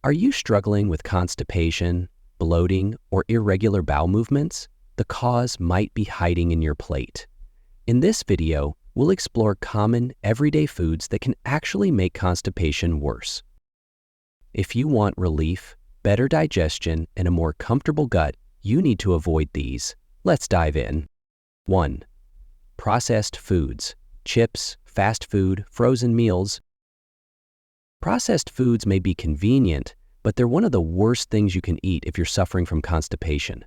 Are you struggling with constipation, bloating, or irregular bowel movements? The cause might be hiding in your plate. In this video, we'll explore common, everyday foods that can actually make constipation worse. If you want relief, better digestion, and a more comfortable gut, you need to avoid these. Let's dive in. 1. Processed foods. Chips, fast food, frozen meals. Processed foods may be convenient, but they're one of the worst things you can eat if you're suffering from constipation.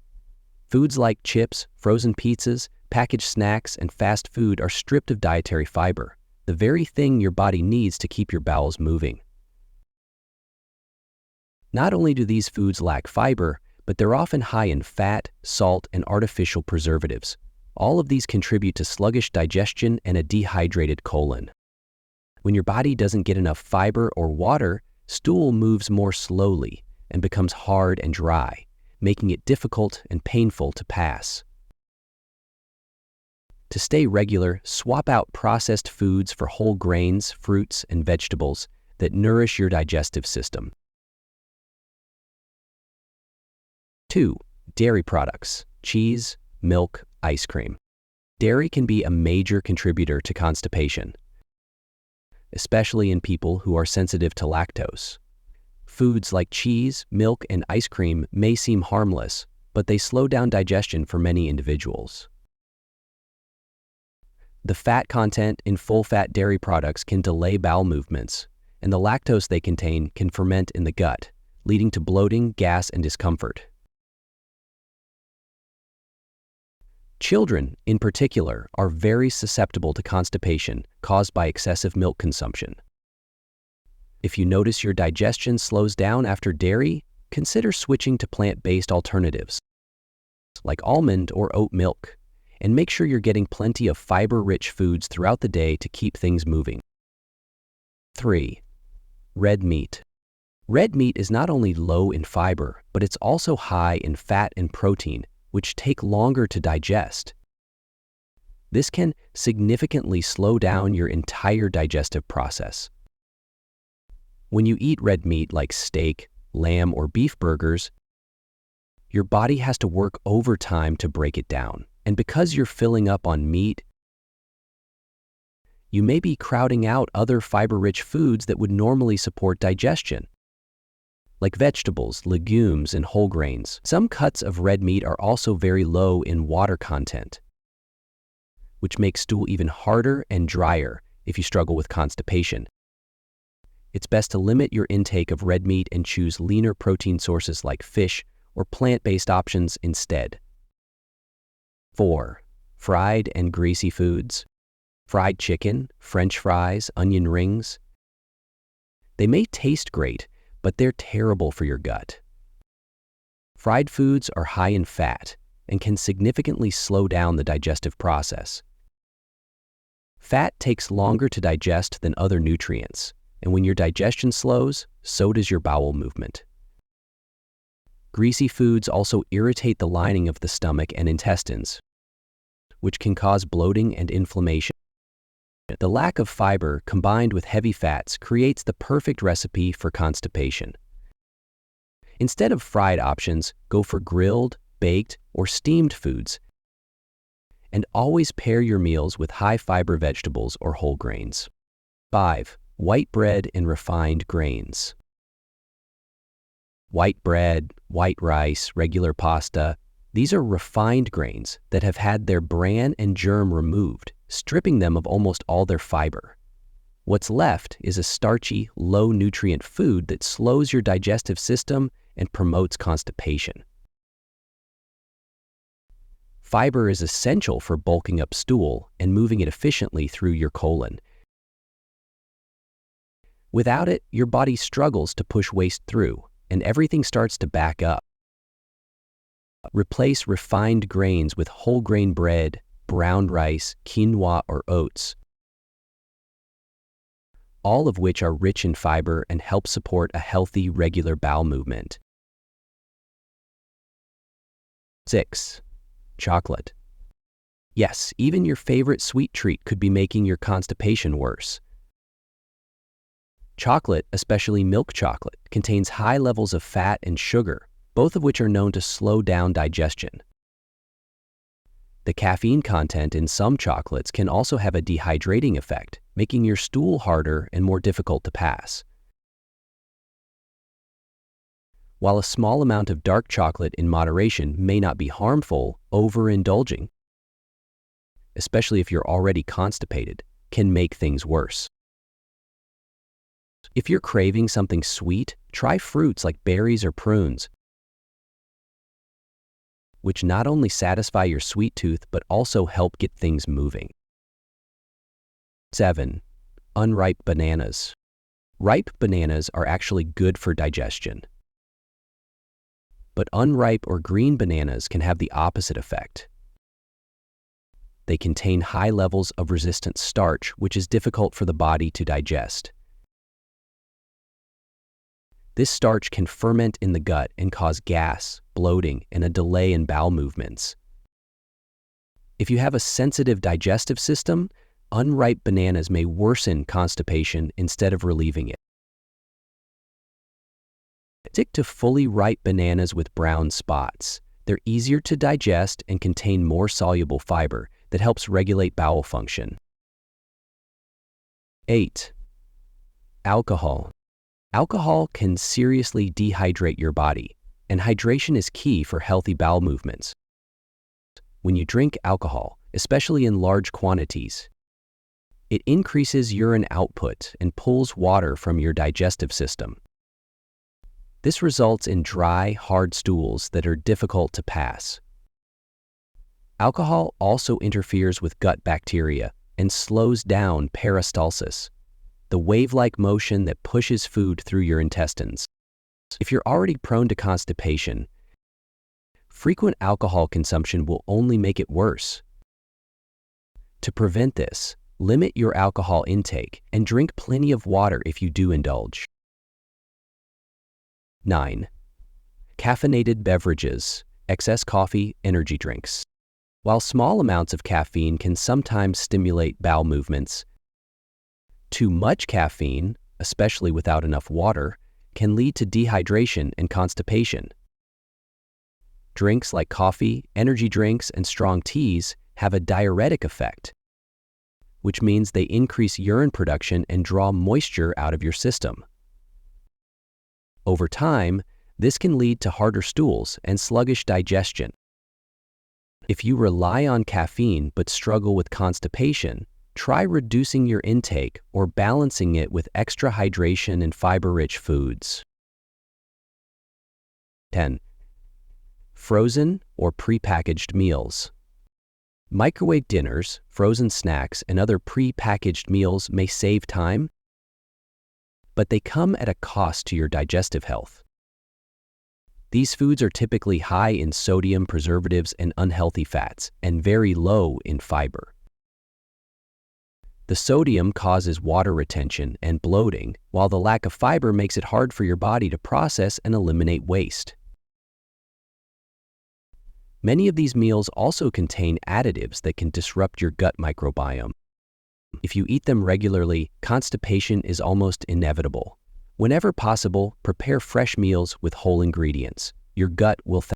Foods like chips, frozen pizzas, packaged snacks, and fast food are stripped of dietary fiber, the very thing your body needs to keep your bowels moving. Not only do these foods lack fiber, but they're often high in fat, salt, and artificial preservatives. All of these contribute to sluggish digestion and a dehydrated colon. When your body doesn't get enough fiber or water, stool moves more slowly and becomes hard and dry, making it difficult and painful to pass. To stay regular, swap out processed foods for whole grains, fruits, and vegetables that nourish your digestive system. 2. Dairy products. Cheese, milk, ice cream. Dairy can be a major contributor to constipation, especially in people who are sensitive to lactose. Foods like cheese, milk, and ice cream may seem harmless, but they slow down digestion for many individuals. The fat content in full-fat dairy products can delay bowel movements, and the lactose they contain can ferment in the gut, leading to bloating, gas, and discomfort. Children, in particular, are very susceptible to constipation caused by excessive milk consumption. If you notice your digestion slows down after dairy, consider switching to plant-based alternatives, like almond or oat milk, and make sure you're getting plenty of fiber-rich foods throughout the day to keep things moving. 3. Red meat. Red meat is not only low in fiber, but it's also high in fat and protein, which take longer to digest. This can significantly slow down your entire digestive process. When you eat red meat like steak, lamb, or beef burgers, your body has to work overtime to break it down. And because you're filling up on meat, you may be crowding out other fiber-rich foods that would normally support digestion, like vegetables, legumes, and whole grains. Some cuts of red meat are also very low in water content, which makes stool even harder and drier if you struggle with constipation. It's best to limit your intake of red meat and choose leaner protein sources like fish or plant-based options instead. 4. Fried and greasy foods. Fried chicken, French fries, onion rings. They may taste great, but they're terrible for your gut. Fried foods are high in fat and can significantly slow down the digestive process. Fat takes longer to digest than other nutrients, and when your digestion slows, so does your bowel movement. Greasy foods also irritate the lining of the stomach and intestines, which can cause bloating and inflammation. The lack of fiber combined with heavy fats creates the perfect recipe for constipation. Instead of fried options, go for grilled, baked, or steamed foods, and always pair your meals with high-fiber vegetables or whole grains. 5. White bread and refined grains. White bread, white rice, regular pasta, these are refined grains that have had their bran and germ removed, stripping them of almost all their fiber. What's left is a starchy, low-nutrient food that slows your digestive system and promotes constipation. Fiber is essential for bulking up stool and moving it efficiently through your colon. Without it, your body struggles to push waste through, and everything starts to back up. Replace refined grains with whole grain bread, brown rice, quinoa, or oats, all of which are rich in fiber and help support a healthy, regular bowel movement. 6. Chocolate. Yes, even your favorite sweet treat could be making your constipation worse. Chocolate, especially milk chocolate, contains high levels of fat and sugar, both of which are known to slow down digestion. The caffeine content in some chocolates can also have a dehydrating effect, making your stool harder and more difficult to pass. While a small amount of dark chocolate in moderation may not be harmful, overindulging, especially if you're already constipated, can make things worse. If you're craving something sweet, try fruits like berries or prunes, which not only satisfy your sweet tooth but also help get things moving. 7. Unripe bananas. Ripe bananas are actually good for digestion, but unripe or green bananas can have the opposite effect. They contain high levels of resistant starch, which is difficult for the body to digest. This starch can ferment in the gut and cause gas, bloating, and a delay in bowel movements. If you have a sensitive digestive system, unripe bananas may worsen constipation instead of relieving it. Stick to fully ripe bananas with brown spots. They're easier to digest and contain more soluble fiber that helps regulate bowel function. 8. Alcohol. Alcohol can seriously dehydrate your body, and hydration is key for healthy bowel movements. When you drink alcohol, especially in large quantities, it increases urine output and pulls water from your digestive system. This results in dry, hard stools that are difficult to pass. Alcohol also interferes with gut bacteria and slows down peristalsis, the wave-like motion that pushes food through your intestines. If you're already prone to constipation, frequent alcohol consumption will only make it worse. To prevent this, limit your alcohol intake and drink plenty of water if you do indulge. 9. Caffeinated beverages, excess coffee, energy drinks. While small amounts of caffeine can sometimes stimulate bowel movements, too much caffeine, especially without enough water, can lead to dehydration and constipation. Drinks like coffee, energy drinks, and strong teas have a diuretic effect, which means they increase urine production and draw moisture out of your system. Over time, this can lead to harder stools and sluggish digestion. If you rely on caffeine but struggle with constipation, try reducing your intake or balancing it with extra hydration and fiber-rich foods. 10. Frozen or prepackaged meals. Microwave dinners, frozen snacks, and other prepackaged meals may save time, but they come at a cost to your digestive health. These foods are typically high in sodium, preservatives, and unhealthy fats, and very low in fiber. The sodium causes water retention and bloating, while the lack of fiber makes it hard for your body to process and eliminate waste. Many of these meals also contain additives that can disrupt your gut microbiome. If you eat them regularly, constipation is almost inevitable. Whenever possible, prepare fresh meals with whole ingredients. Your gut will